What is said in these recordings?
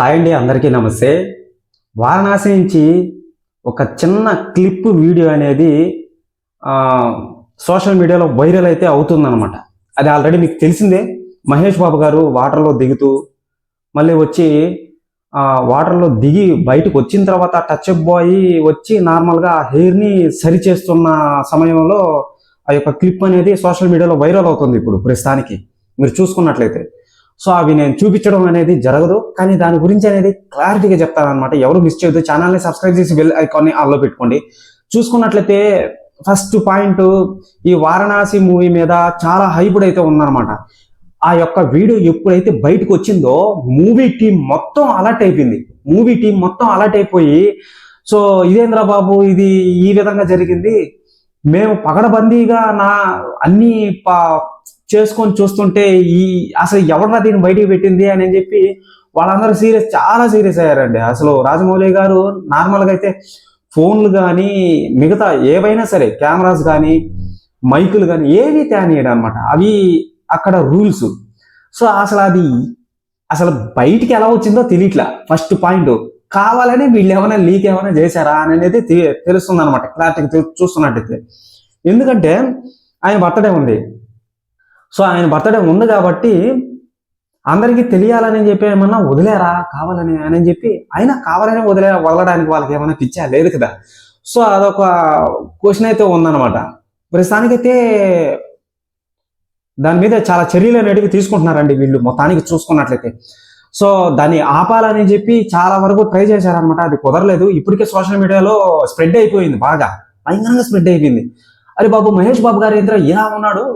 Hi అండి, అందరికీ నమస్తే. వారణాసి నుంచి ఒక చిన్న క్లిప్ వీడియో అనేది సోషల్ మీడియాలో వైరల్ అయితే అవుతుందన్నమాట. అది ఆల్రెడీ మీకు తెలిసిందే. మహేష్ బాబు గారు వాటర్లో దిగుతూ మళ్ళీ వచ్చి వాటర్లో దిగి బయటకు వచ్చిన తర్వాత టచ్ అప్ బాయ్ వచ్చి నార్మల్గా హెయిర్ని సరి చేస్తున్న సమయంలో ఆ యొక్క క్లిప్ అనేది సోషల్ మీడియాలో వైరల్ అవుతుంది ఇప్పుడు ప్రస్తుతానికి మీరు చూసుకున్నట్లయితే. సో అవి నేను చూపించడం అనేది జరగదు, కానీ దాని గురించి అనేది క్లారిటీగా చెప్తానమాట. ఎవరు మిస్ చేయొద్దు, ఛానల్ని సబ్స్క్రైబ్ చేసి బెల్ ఐకాన్ని ఆన్లో పెట్టుకోండి. చూసుకున్నట్లయితే ఫస్ట్ పాయింట్, ఈ వారణాసి మూవీ మీద చాలా హైపుడ్ అయితే ఉందన్నమాట. ఆ యొక్క వీడియో ఎప్పుడైతే బయటకు వచ్చిందో మూవీ టీం మొత్తం అలర్ట్ అయిపోయింది. మూవీ టీం మొత్తం అలర్ట్ అయిపోయి, సో ఇదేంద్ర బాబు ఇది ఈ విధంగా జరిగింది, మేము పగడబందీగా అన్ని చేసుకొని చూస్తుంటే అసలు ఎవరన్నా దీన్ని బయటికి పెట్టింది అని చెప్పి వాళ్ళందరూ చాలా సీరియస్ అయ్యారండి. అసలు రాజమౌళి గారు నార్మల్గా అయితే ఫోన్లు కానీ మిగతా ఏవైనా సరే కెమెరాస్ కానీ మైకులు కానీ ఏవి తేనీయడం అనమాట, అవి అక్కడ రూల్స్. సో అసలు బయటికి ఎలా వచ్చిందో తెలియట్లా. ఫస్ట్ పాయింట్, కావాలని వీళ్ళు ఏమైనా లీక్ ఏమైనా చేశారా అనేది తెలుస్తుంది అనమాట క్లారిటీగా చూస్తున్నట్టయితే. ఎందుకంటే ఆయన బర్త్డే ఉంది. సో ఆయన బర్త్డే ఉంది కాబట్టి అందరికీ తెలియాలని చెప్పి ఏమన్నా వదిలేరా కావాలని అని చెప్పి, ఆయన కావాలని వదలడానికి వాళ్ళకి ఏమైనా పిచ్చా లేదు కదా. సో అదొక క్వశ్చన్ అయితే ఉందన్నమాట. ప్రస్తుతానికైతే దాని మీద చాలా చర్యలు అనేటివి తీసుకుంటున్నారండి వీళ్ళు మొత్తానికి చూసుకున్నట్లయితే. సో దాన్ని ఆపాలని చెప్పి చాలా వరకు ట్రై చేశారనమాట, అది కుదరలేదు. ఇప్పటికే సోషల్ మీడియాలో స్ప్రెడ్ అయిపోయింది, బాగా భయంకరంగా స్ప్రెడ్ అయిపోయింది. అరే బాబు మహేష్ బాబు గారు ఏంద్ర ఇలా ఉన్నాడు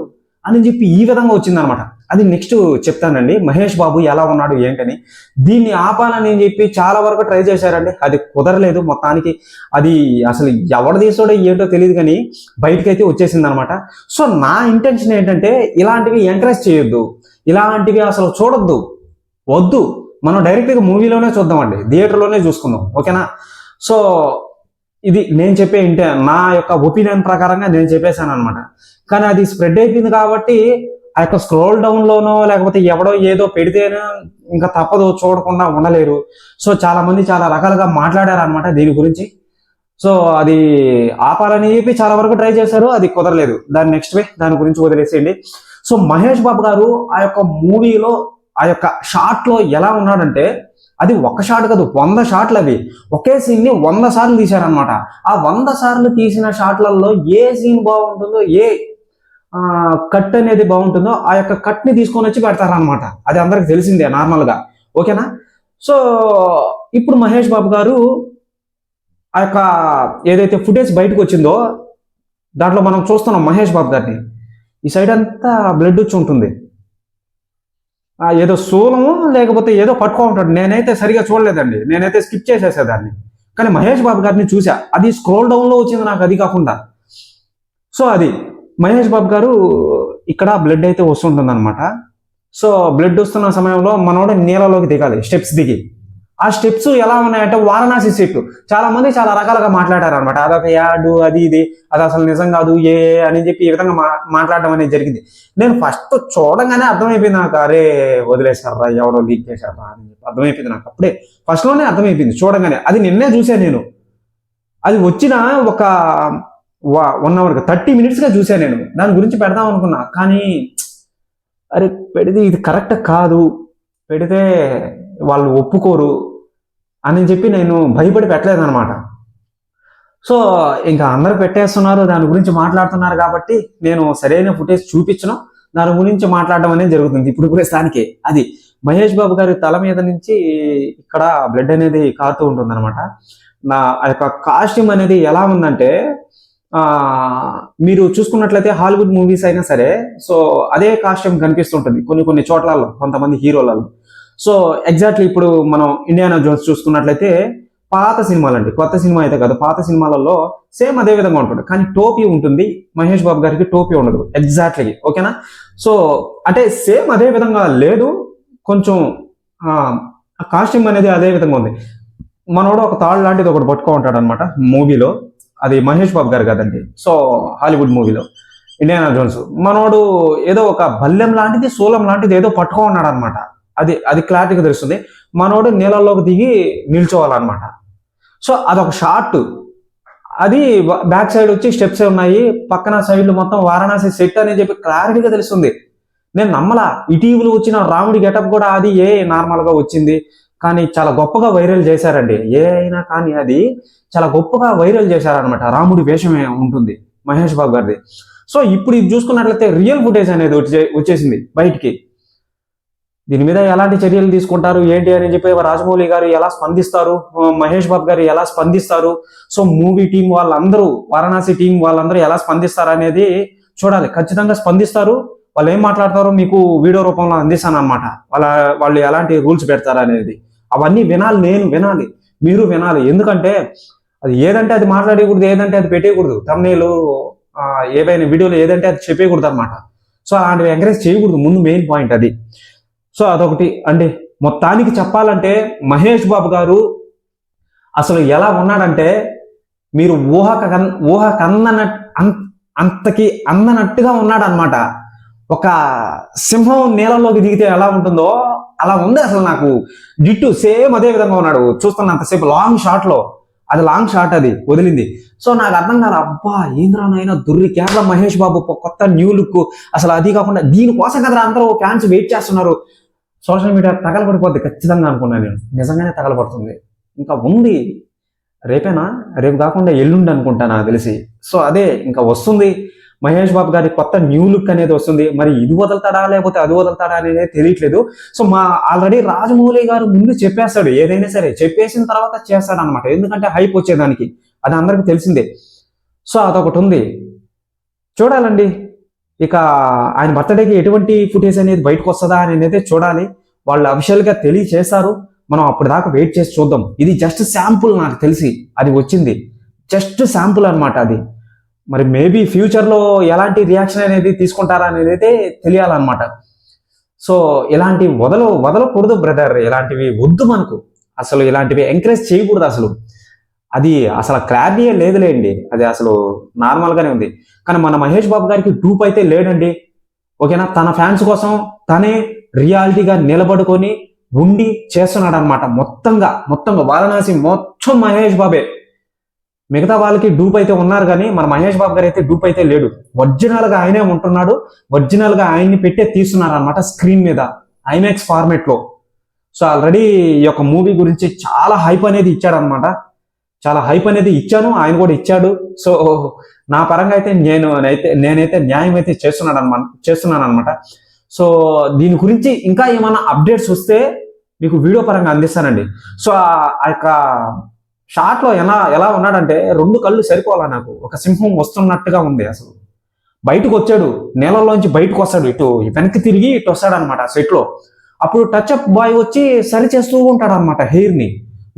అని చెప్పి ఈ విధంగా వచ్చిందనమాట. అది నెక్స్ట్ చెప్తానండి, మహేష్ బాబు ఎలా ఉన్నాడు ఏంటని. దీన్ని ఆపాలని చెప్పి చాలా వరకు ట్రై చేశారండి, అది కుదరలేదు మొత్తానికి. అది అసలు ఎవరు తీసాడో ఏంటో తెలియదు కానీ బయటకైతే వచ్చేసింది అనమాట. సో నా ఇంటెన్షన్ ఏంటంటే ఇలాంటివి ఎంకరేజ్ చేయొద్దు, ఇలాంటివి అసలు చూడొద్దు, వద్దు. మనం డైరెక్ట్గా మూవీలోనే చూద్దామండి, థియేటర్లోనే చూసుకుందాం, ఓకేనా. సో ఇది నేను చెప్పే నా యొక్క ఒపీనియన్ ప్రకారంగా నేను చెప్పేశాను అనమాట. కానీ అది స్ప్రెడ్ అయిపోయింది కాబట్టి ఆ యొక్క స్క్రోల్ డౌన్లోనో లేకపోతే ఎవడో ఏదో పెడితేనో ఇంకా తప్పదు, చూడకుండా ఉండలేరు. సో చాలా మంది చాలా రకాలుగా మాట్లాడారు అనమాట దీని గురించి. సో అది ఆపాలని చెప్పి చాలా వరకు ట్రై చేశారు, అది కుదరలేదు. దాని గురించి వదిలేసేయండి. సో మహేష్ బాబు గారు ఆ యొక్క మూవీలో ఆ యొక్క షాట్లో ఎలా ఉన్నాడంటే, అది ఒక షాట్ కాదు 100 షాట్లు, అవి ఒకే సీన్ని 100 సార్లు తీశారనమాట. ఆ 100 సార్లు తీసిన షాట్లలో ఏ సీన్ బాగుంటుందో, ఏ కట్ అనేది బాగుంటుందో ఆ యొక్క కట్ని తీసుకొని వచ్చి పెడతారనమాట. అది అందరికి తెలిసిందే నార్మల్గా, ఓకేనా. సో ఇప్పుడు మహేష్ బాబు గారు ఆ యొక్క ఏదైతే ఫుటేజ్ బయటకు వచ్చిందో దాంట్లో మనం చూస్తున్నాం మహేష్ బాబు గారిని, ఈ సైడ్ అంతా బ్లడ్ వచ్చి ఉంటుంది, ఏదో సూలము లేకపోతే ఏదో పట్టుకో ఉంటాడు. నేనైతే సరిగా చూడలేదండి, నేనైతే స్కిప్ చేసేసేదాన్ని. కానీ మహేష్ బాబు గారిని చూసా, అది స్క్రోల్ డౌన్లో వచ్చింది నాకు, అది కాకుండా. సో అది మహేష్ బాబు గారు ఇక్కడ బ్లడ్ అయితే వస్తుంటుంది అనమాట. సో బ్లడ్ వస్తున్న సమయంలో మనోడు నీళ్ళలోకి దిగాలి, స్టెప్స్ దిగి. ఆ స్టెప్స్ ఎలా ఉన్నాయంటే వారణాసి సెట్. చాలా మంది చాలా రకాలుగా మాట్లాడారు అనమాట, అదొక యాడ్, అది ఇది, అది అసలు నిజం కాదు అని చెప్పి ఈ విధంగా మాట్లాడడం అనేది జరిగింది. నేను ఫస్ట్ చూడంగానే అర్థమైపోయింది నాకు, అరే వదిలేశారా, ఎవరో లీక్ చేశారా అని చెప్పి అర్థమైపోయింది నాకు. అప్పుడే ఫస్ట్లోనే అర్థమైపోయింది చూడంగానే. అది నిన్నే చూశాను నేను, అది వచ్చిన ఒక 1 అవర్ 30 మినిట్స్గా చూశాను నేను. దాని గురించి పెడదాం అనుకున్నా, కానీ అరే పెడితే ఇది కరెక్ట్ కాదు, పెడితే వాళ్ళు ఒప్పుకోరు అని చెప్పి నేను భయపడి పెట్టలేదు అనమాట. సో ఇంకా అందరూ పెట్టేస్తున్నారు, దాని గురించి మాట్లాడుతున్నారు కాబట్టి నేను సరైన ఫుటేజ్ చూపించను, దాని గురించి మాట్లాడడం అనేది జరుగుతుంది ఇప్పుడు ప్రస్తుతానికి. అది మహేష్ బాబు గారి తల మీద నుంచి ఇక్కడ బ్లడ్ అనేది కారుతూ ఉంటుంది అనమాట. ఆ యొక్క కాస్ట్యూమ్ అనేది ఎలా ఉందంటే, మీరు చూసుకున్నట్లయితే హాలీవుడ్ మూవీస్ అయినా సరే, సో అదే కాస్ట్యూమ్ కనిపిస్తుంటుంది కొన్ని చోట్లలో కొంతమంది హీరోలలో. సో ఎగ్జాక్ట్లీ ఇప్పుడు మనం ఇండియానా జోన్స్ చూసుకున్నట్లయితే పాత సినిమాలండి, కొత్త సినిమా అయితే కాదు, పాత సినిమాలలో సేమ్ అదే విధంగా ఉంటుంది, కానీ టోపీ ఉంటుంది. మహేష్ బాబు గారికి టోపీ ఉండదు ఎగ్జాక్ట్లీ, ఓకేనా. సో అంటే సేమ్ అదే విధంగా లేదు, కొంచెం కాస్ట్యూమ్ అనేది అదే విధంగా ఉంది. మనోడు ఒక తాడు లాంటిది ఒకటి పట్టుకో ఉంటాడు అనమాట మూవీలో, అది మహేష్ బాబు గారు కదండి. సో హాలీవుడ్ మూవీలో ఇండియానా జోన్స్ మనోడు ఏదో ఒక బల్లెం లాంటిది, సూలం లాంటిది ఏదో పట్టుకో ఉన్నాడు అనమాట. అది క్లారిటీగా తెలుస్తుంది. మనోడు నీళ్ళల్లోకి దిగి నిల్చోవాలన్నమాట. సో అదొక షార్ట్. అది బ్యాక్ సైడ్ వచ్చి స్టెప్స్ ఉన్నాయి, పక్కన సైడ్లు మొత్తం వారణాసి సెట్ అని చెప్పి క్లారిటీగా తెలుస్తుంది. నేను నమ్మలా. ఇటీవల వచ్చిన రాముడి గెటప్ కూడా అది నార్మల్ గా వచ్చింది, కానీ చాలా గొప్పగా వైరల్ చేశారండి. అయినా కానీ అది చాలా గొప్పగా వైరల్ చేశారనమాట. రాముడి వేషమే ఉంటుంది మహేష్ బాబు గారిది. సో ఇప్పుడు ఇది చూసుకున్నట్లయితే రియల్ ఫుటేజ్ అనేది వచ్చేసింది బయటికి. దీని మీద ఎలాంటి చర్యలు తీసుకుంటారు ఏంటి అని చెప్పి రాజమౌళి గారు ఎలా స్పందిస్తారు, మహేష్ బాబు గారు ఎలా స్పందిస్తారు, సో మూవీ టీం వాళ్ళందరూ, వారణాసి టీం వాళ్ళందరూ ఎలా స్పందిస్తారు అనేది చూడాలి. ఖచ్చితంగా స్పందిస్తారు. వాళ్ళు ఏం మాట్లాడతారో మీకు వీడియో రూపంలో అందిస్తాను అనమాట. వాళ్ళు ఎలాంటి రూల్స్ పెడతారు అనేది అవన్నీ వినాలి, నేను వినాలి, మీరు వినాలి. ఎందుకంటే అది ఏదంటే అది మాట్లాడకూడదు, ఏదంటే అది పెట్టేయకూడదు. తమ్నేలు ఏవైనా వీడియోలు ఏదంటే అది చెప్పేయకూడదు అనమాట. సో అలాంటివి ఎంకరేజ్ చేయకూడదు, ముందు మెయిన్ పాయింట్ అది. సో అదొకటి అండి. మొత్తానికి చెప్పాలంటే మహేష్ బాబు గారు అసలు ఎలా ఉన్నాడంటే మీరు అంతకి అందనట్టుగా ఉన్నాడు అనమాట. ఒక సింహం నీళ్ళలోకి దిగితే ఎలా ఉంటుందో అలా ఉంది అసలు. నాకు జిట్టు సేమ్ అదే విధంగా ఉన్నాడు. చూస్తున్నంతసేపు లాంగ్ షాట్ లో, అది లాంగ్ షాట్ అది వదిలింది. సో నాకు అర్థం కాదు, అబ్బా ఏంద్రానైనా దుర్రి కేరళ మహేష్ బాబు కొత్త న్యూ లుక్. అసలు అది కాకుండా దీనికోసం కదా అందరూ ఫ్యాన్స్ వెయిట్ చేస్తున్నారు. సోషల్ మీడియా తగలబడిపోద్ది ఖచ్చితంగా అనుకున్నాను నేను. నిజంగానే తగలబడుతుంది. ఇంకా ఉంది, రేపేనా, రేపు కాకుండా ఎల్లుండి అనుకుంటా నాకు తెలిసి. సో అదే ఇంకా వస్తుంది మహేష్ బాబు గారి కొత్త న్యూ లుక్ అనేది వస్తుంది. మరి ఇది వదులుతాడా లేకపోతే అది వదులుతాడా అనేది తెలియట్లేదు. సో ఆల్రెడీ రాజమౌళి గారు ముందు చెప్పేస్తాడు, ఏదైనా సరే చెప్పేసిన తర్వాత చేస్తాడు అనమాట. ఎందుకంటే హైప్ వచ్చేదానికి, అది అందరికీ తెలిసిందే. సో అదొకటి ఉంది, చూడాలండి. ఇక ఆయన బర్త్డేకి ఎటువంటి ఫుటేజ్ అనేది బయటకు వస్తుందా అనేది చూడాలి. వాళ్ళు అఫిషియల్గా తెలియచేస్తారు, మనం అప్పుడు దాకా వెయిట్ చేసి చూద్దాం. ఇది జస్ట్ శాంపుల్, నాకు తెలిసి అది వచ్చింది జస్ట్ శాంపుల్ అనమాట అది. మరి మేబీ ఫ్యూచర్లో ఎలాంటి రియాక్షన్ అనేది తీసుకుంటారా అనేది అయితే తెలియాలన్నమాట. సో ఇలాంటి వదలకూడదు బ్రదర్, ఇలాంటివి వద్దు మనకు. అసలు ఇలాంటివి ఎంకరేజ్ చేయకూడదు అసలు. అది అసలు క్లారిటీయే లేదులేండి, అది అసలు నార్మల్గానే ఉంది. కానీ మన మహేష్ బాబు గారికి డూప్ అయితే లేడండి, ఓకేనా. తన ఫ్యాన్స్ కోసం తనే రియాలిటీగా నిలబడుకొని ఉండి చేస్తున్నాడు అనమాట. మొత్తంగా వారణాసి మొత్తం మహేష్ బాబే. మిగతా వాళ్ళకి డూప్ అయితే ఉన్నారు, కానీ మన మహేష్ బాబు గారు అయితే డూప్ అయితే లేడు. ఒరిజినల్ గా ఆయనే ఉంటున్నాడు, ఒరిజినల్ గా ఆయన్ని పెట్టే తీస్తున్నారు అనమాట స్క్రీన్ మీద, ఐమాక్స్ ఫార్మేట్ లో. సో ఆల్రెడీ ఈ యొక్క మూవీ గురించి చాలా హైప్ అనేది ఇచ్చాడు అనమాట. చాలా హైప్ అనేది ఇచ్చాను, ఆయన కూడా ఇచ్చాడు. సో నా పరంగా అయితే నేనైతే న్యాయం అయితే చేస్తున్నాను అనమాట. సో దీని గురించి ఇంకా ఏమైనా అప్డేట్స్ వస్తే మీకు వీడియో పరంగా అందిస్తానండి. సో ఆ యొక్క షాట్ లో ఎలా ఉన్నాడంటే 2 కళ్ళు సరిపోవాలా నాకు. ఒక సింహం వస్తున్నట్టుగా ఉంది అసలు. బయటకు వచ్చాడు, నేలలోంచి బయటకు వస్తాడు, ఇటు వెనక్కి తిరిగి ఇటు వస్తాడు అనమాట సెట్ లో. అప్పుడు టచ్ అప్ బాయ్ వచ్చి సరి చేస్తూ ఉంటాడు అనమాట, హెయిర్ ని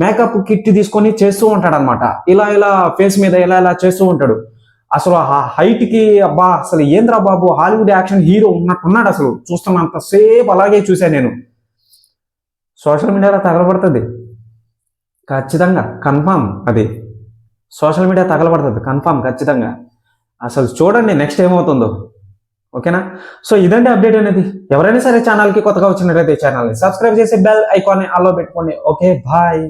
మేకప్ కిట్ తీసుకొని చేస్తూ ఉంటాడు అనమాట. ఇలా ఫేస్ మీద ఇలా చేస్తూ ఉంటాడు. అసలు ఆ హైట్ కి అబ్బా అసలు ఏంద్రా బాబు, హాలీవుడ్ యాక్షన్ హీరో ఉన్నట్టున్నాడు అసలు. చూస్తున్నంత సేపు అలాగే చూశాను నేను. సోషల్ మీడియాలో తగలబడుతుంది ఖచ్చితంగా, కన్ఫామ్. అది సోషల్ మీడియా తగలబడుతుంది కన్ఫామ్ ఖచ్చితంగా. అసలు చూడండి నెక్స్ట్ ఏమవుతుందో, ఓకేనా. సో ఇదండి అప్డేట్ అనేది. ఎవరైనా సరే ఛానల్కి కొత్తగా వచ్చినట్లయితే ఛానల్ని సబ్స్క్రైబ్ చేసి బెల్ ఐకాన్ని ఆల్లో పెట్టుకోండి. Okay, bye.